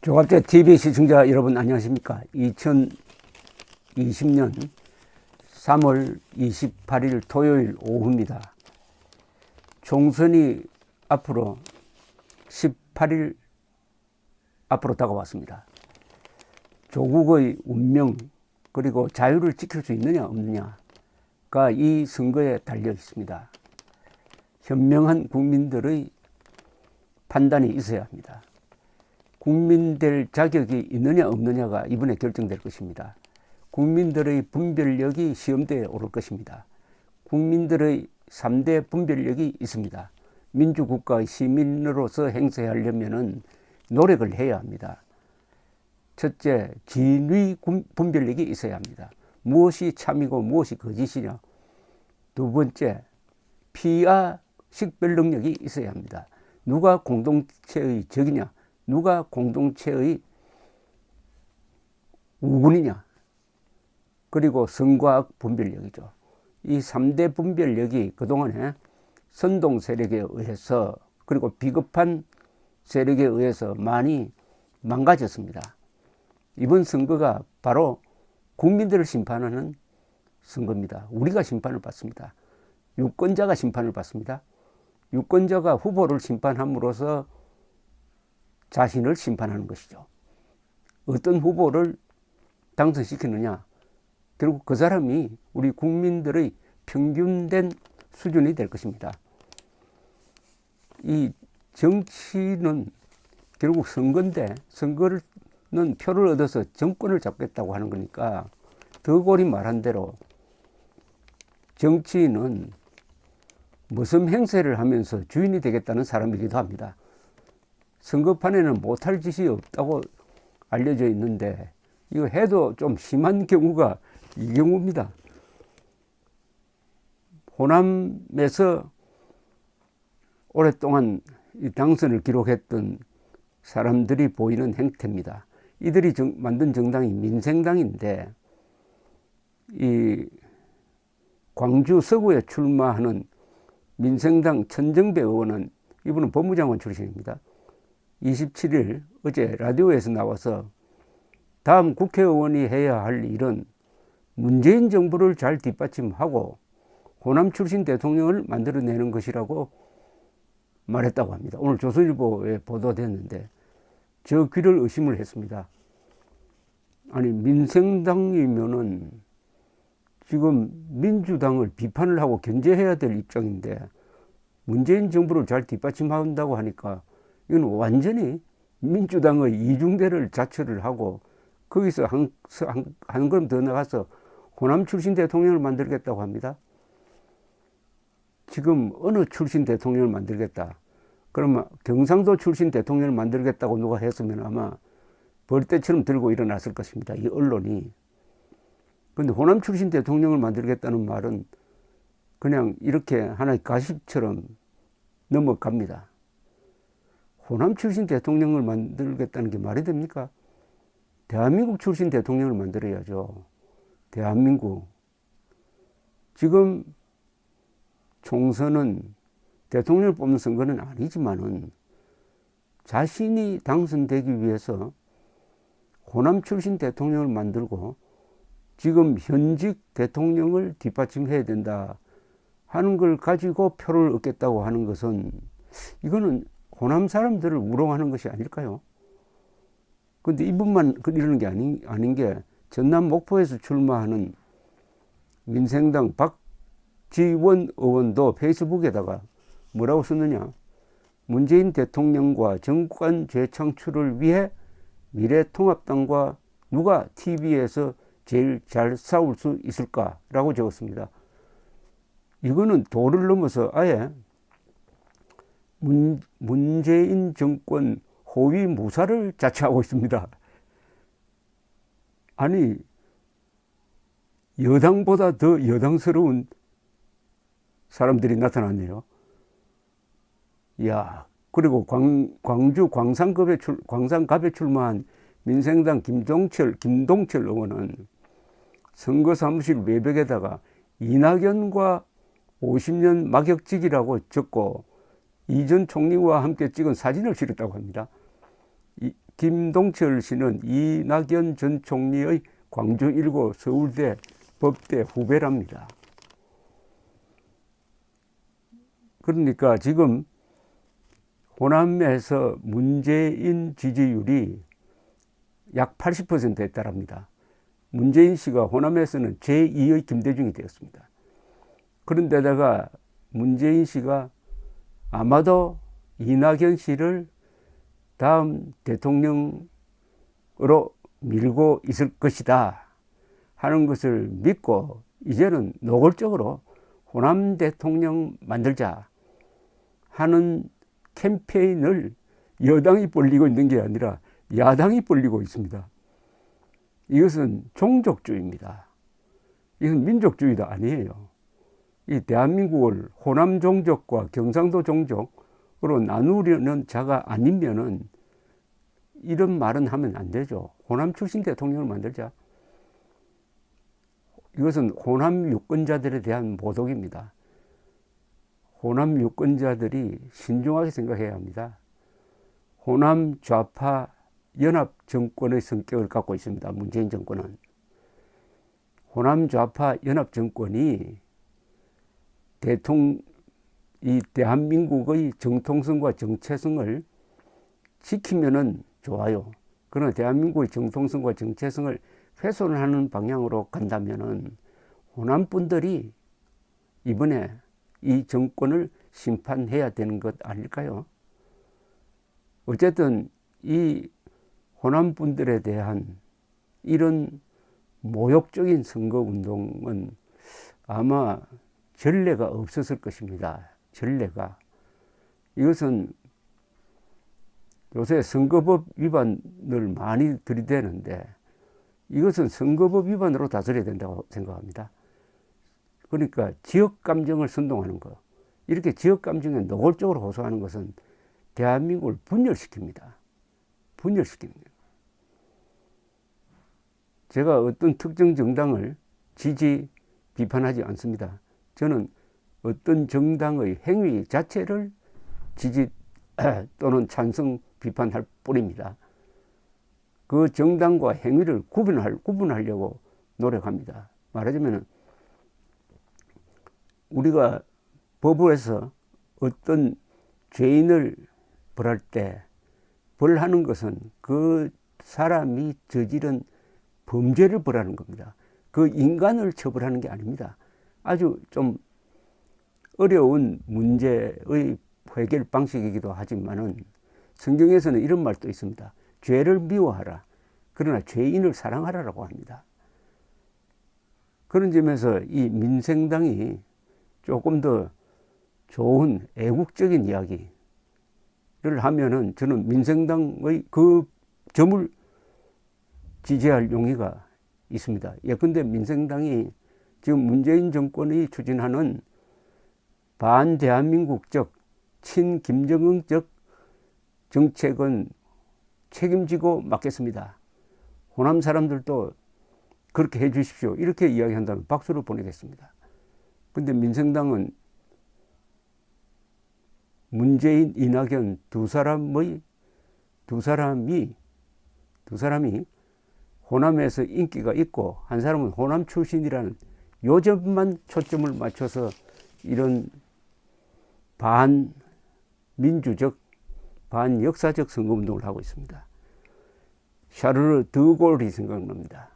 조갑제 TV 시청자 여러분 안녕하십니까? 2020년 3월 28일 토요일 오후입니다. 총선이 앞으로 18일 앞으로 다가왔습니다. 조국의 운명 그리고 자유를 지킬 수 있느냐 없느냐가 이 선거에 달려 있습니다. 현명한 국민들의 판단이 있어야 합니다. 국민 될 자격이 있느냐 없느냐가 이번에 결정될 것입니다. 국민들의 분별력이 시험대에 오를 것입니다. 국민들의 3대 분별력이 있습니다. 민주국가의 시민으로서 행세하려면 노력을 해야 합니다. 첫째, 진위 분별력이 있어야 합니다. 무엇이 참이고 무엇이 거짓이냐. 두 번째, 피하 식별 능력이 있어야 합니다. 누가 공동체의 적이냐, 누가 공동체의 우군이냐. 그리고 선과악 분별력이죠. 이 3대 분별력이 그동안에 선동 세력에 의해서 그리고 비겁한 세력에 의해서 많이 망가졌습니다. 이번 선거가 바로 국민들을 심판하는 선거입니다. 우리가 심판을 받습니다. 유권자가 심판을 받습니다. 유권자가 후보를 심판함으로써 자신을 심판하는 것이죠. 어떤 후보를 당선시키느냐, 결국 그 사람이 우리 국민들의 평균된 수준이 될 것입니다. 이 정치는 결국 선거인데, 선거는 표를 얻어서 정권을 잡겠다고 하는 거니까 더골이 말한 대로 정치인은 무슨 행세를 하면서 주인이 되겠다는 사람이기도 합니다. 선거판에는 못할 짓이 없다고 알려져 있는데 이거 해도 좀 심한 경우가 이 경우입니다. 호남에서 오랫동안 이 당선을 기록했던 사람들이 보이는 행태입니다. 이들이 만든 정당이 민생당인데 이 광주 서구에 출마하는 민생당 천정배 의원은 이분은 법무장관 출신입니다. 27일 어제 라디오에서 나와서 다음 국회의원이 해야 할 일은 문재인 정부를 잘 뒷받침하고 호남 출신 대통령을 만들어내는 것이라고 말했다고 합니다. 오늘 조선일보에 보도됐는데 저 귀를 의심을 했습니다. 아니 민생당이면은 지금 민주당을 비판을 하고 견제해야 될 입장인데 문재인 정부를 잘 뒷받침한다고 하니까 이건 완전히 민주당의 이중대를 자처를 하고 거기서 한 걸음 더 나가서 호남 출신 대통령을 만들겠다고 합니다. 지금 어느 출신 대통령을 만들겠다. 그러면 경상도 출신 대통령을 만들겠다고 누가 했으면 아마 벌떼처럼 들고 일어났을 것입니다. 이 언론이. 그런데 호남 출신 대통령을 만들겠다는 말은 그냥 이렇게 하나의 가십처럼 넘어갑니다. 호남 출신 대통령을 만들겠다는 게 말이 됩니까? 대한민국 출신 대통령을 만들어야죠. 대한민국. 지금 총선은 대통령을 뽑는 선거는 아니지만은 자신이 당선되기 위해서 호남 출신 대통령을 만들고 지금 현직 대통령을 뒷받침해야 된다 하는 걸 가지고 표를 얻겠다고 하는 것은 이거는 호남 사람들을 우롱하는 것이 아닐까요? 근데 이분만 이러는 게 아닌 게 전남 목포에서 출마하는 민생당 박지원 의원도 페이스북에다가 뭐라고 썼느냐. 문재인 대통령과 정권 재창출을 위해 미래통합당과 누가 TV에서 제일 잘 싸울 수 있을까라고 적었습니다. 이거는 도를 넘어서 아예 문재인 정권 호위 무사를 자처하고 있습니다. 아니 여당보다 더 여당스러운 사람들이 나타났네요. 야, 그리고 광주 광산갑에 출마한 민생당 김동철 의원은 선거사무실 외벽에다가 이낙연과 50년 막역직이라고 적고 이전 총리와 함께 찍은 사진을 실었다고 합니다. 김동철 씨는 이낙연 전 총리의 광주 1고 서울대 법대 후배랍니다. 그러니까 지금 호남에서 문재인 지지율이 약 80% 했다랍니다. 문재인 씨가 호남에서는 제2의 김대중이 되었습니다. 그런데다가 문재인 씨가 아마도 이낙연 씨를 다음 대통령으로 밀고 있을 것이다 하는 것을 믿고 이제는 노골적으로 호남 대통령 만들자 하는 캠페인을 여당이 벌리고 있는 게 아니라 야당이 벌리고 있습니다. 이것은 종족주의입니다. 이것은 민족주의도 아니에요. 이 대한민국을 호남 종족과 경상도 종족으로 나누려는 자가 아니면은 이런 말은 하면 안 되죠. 호남 출신 대통령을 만들자. 이것은 호남 유권자들에 대한 모독입니다. 호남 유권자들이 신중하게 생각해야 합니다. 호남 좌파 연합 정권의 성격을 갖고 있습니다. 문재인 정권은. 호남 좌파 연합 정권이 이 대한민국의 정통성과 정체성을 지키면은 좋아요. 그러나 대한민국의 정통성과 정체성을 훼손하는 방향으로 간다면은 호남 분들이 이번에 이 정권을 심판해야 되는 것 아닐까요? 어쨌든 이 호남 분들에 대한 이런 모욕적인 선거운동은 아마 전례가 없었을 것입니다. 전례가. 이것은 요새 선거법 위반을 많이 들이대는데 이것은 선거법 위반으로 다스려야 된다고 생각합니다. 그러니까 지역 감정을 선동하는 것, 이렇게 지역 감정에 노골적으로 호소하는 것은 대한민국을 분열시킵니다. 분열시킵니다. 제가 어떤 특정 정당을 지지, 비판하지 않습니다. 저는 어떤 정당의 행위 자체를 지지 또는 찬성, 비판할 뿐입니다. 그 정당과 행위를 구분하려고 노력합니다. 말하자면 우리가 법원에서 어떤 죄인을 벌할 때 벌하는 것은 그 사람이 저지른 범죄를 벌하는 겁니다. 그 인간을 처벌하는 게 아닙니다. 아주 좀 어려운 문제의 해결 방식이기도 하지만은 성경에서는 이런 말도 있습니다. 죄를 미워하라. 그러나 죄인을 사랑하라라고 합니다. 그런 점에서 이 민생당이 조금 더 좋은 애국적인 이야기를 하면은 저는 민생당의 그 점을 지지할 용의가 있습니다. 예컨대 민생당이 지금 문재인 정권이 추진하는 반대한민국적, 친김정은적 정책은 책임지고 맡겠습니다. 호남 사람들도 그렇게 해 주십시오. 이렇게 이야기한다면 박수를 보내겠습니다. 근데 민생당은 문재인, 이낙연 두 사람이 호남에서 인기가 있고 한 사람은 호남 출신이라는 요점만 초점을 맞춰서 이런 반민주적, 반역사적 선거운동을 하고 있습니다. 샤르르 드골이 생각납니다.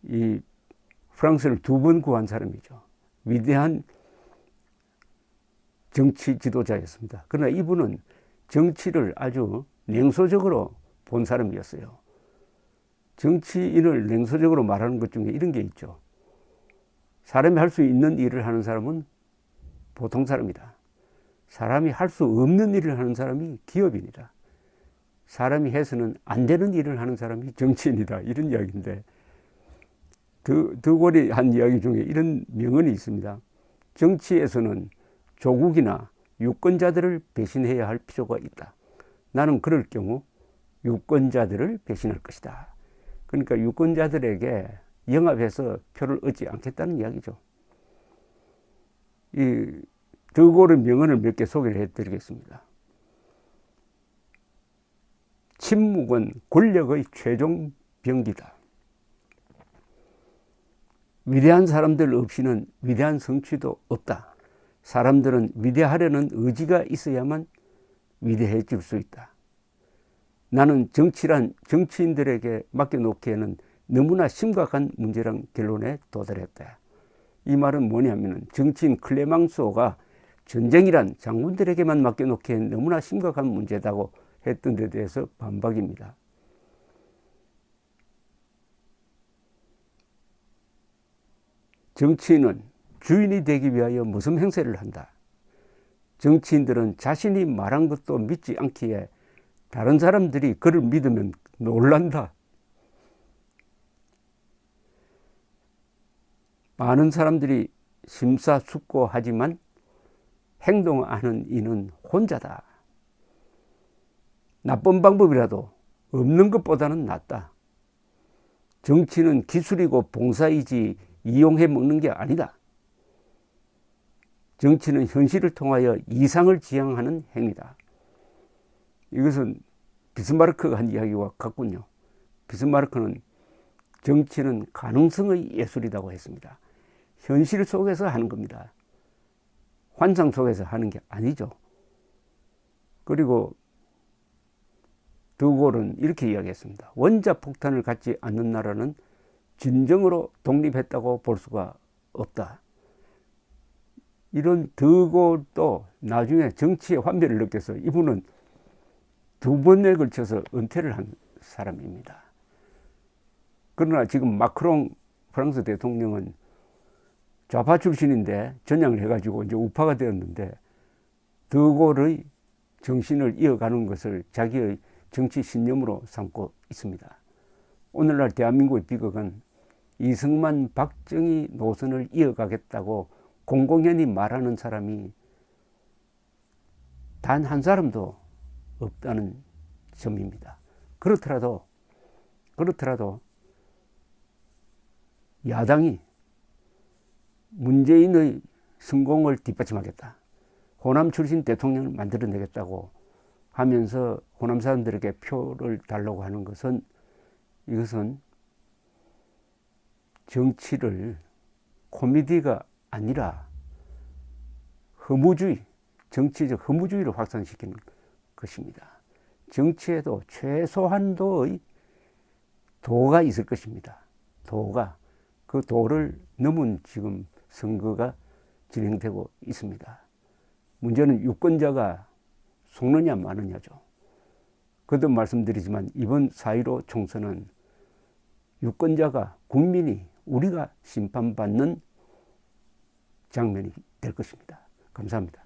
이 프랑스를 2번 구한 사람이죠. 위대한 정치 지도자였습니다. 그러나 이분은 정치를 아주 냉소적으로 본 사람이었어요. 정치인을 냉소적으로 말하는 것 중에 이런 게 있죠. 사람이 할 수 있는 일을 하는 사람은 보통 사람이다. 사람이 할 수 없는 일을 하는 사람이 기업인이다. 사람이 해서는 안 되는 일을 하는 사람이 정치인이다. 이런 이야기인데 드골이 한 이야기 중에 이런 명언이 있습니다. 정치에서는 조국이나 유권자들을 배신해야 할 필요가 있다. 나는 그럴 경우 유권자들을 배신할 것이다. 그러니까 유권자들에게 영합해서 표를 얻지 않겠다는 이야기죠. 이 드골의 명언을 몇 개 소개를 해드리겠습니다. 침묵은 권력의 최종 병기다. 위대한 사람들 없이는 위대한 성취도 없다. 사람들은 위대하려는 의지가 있어야만 위대해질 수 있다. 나는 정치란 정치인들에게 맡겨놓기에는 너무나 심각한 문제란 결론에 도달했다. 이 말은 뭐냐면 정치인 클레망소가 전쟁이란 장군들에게만 맡겨놓기엔 너무나 심각한 문제다고 했던 데 대해서 반박입니다. 정치인은 주인이 되기 위하여 무슨 행세를 한다. 정치인들은 자신이 말한 것도 믿지 않기에 다른 사람들이 그를 믿으면 놀란다. 많은 사람들이 심사숙고하지만 행동하는 이는 혼자다. 나쁜 방법이라도 없는 것보다는 낫다. 정치는 기술이고 봉사이지 이용해 먹는 게 아니다. 정치는 현실을 통하여 이상을 지향하는 행위다. 이것은 비스마르크가 한 이야기와 같군요. 비스마르크는 정치는 가능성의 예술이라고 했습니다. 현실 속에서 하는 겁니다. 환상 속에서 하는 게 아니죠. 그리고 드골은 이렇게 이야기했습니다. 원자폭탄을 갖지 않는 나라는 진정으로 독립했다고 볼 수가 없다. 이런 드골도 나중에 정치의 환멸을 느껴서 이분은 2번에 걸쳐서 은퇴를 한 사람입니다. 그러나 지금 마크롱 프랑스 대통령은 좌파 출신인데 전향을 해가지고 이제 우파가 되었는데 드골의 정신을 이어가는 것을 자기의 정치 신념으로 삼고 있습니다. 오늘날 대한민국의 비극은 이승만, 박정희 노선을 이어가겠다고 공공연히 말하는 사람이 단 한 사람도 없다는 점입니다. 그렇더라도 야당이 문재인의 성공을 뒷받침하겠다. 호남 출신 대통령을 만들어내겠다고 하면서 호남 사람들에게 표를 달라고 하는 것은 이것은 정치를 코미디가 아니라 허무주의, 정치적 허무주의를 확산시키는 것입니다. 정치에도 최소한도의 도가 있을 것입니다. 도가. 그 도를 넘은 지금 선거가 진행되고 있습니다. 문제는 유권자가 속느냐 마느냐죠. 거듭 말씀드리지만 이번 4.15 총선은 유권자가, 국민이, 우리가 심판받는 장면이 될 것입니다. 감사합니다.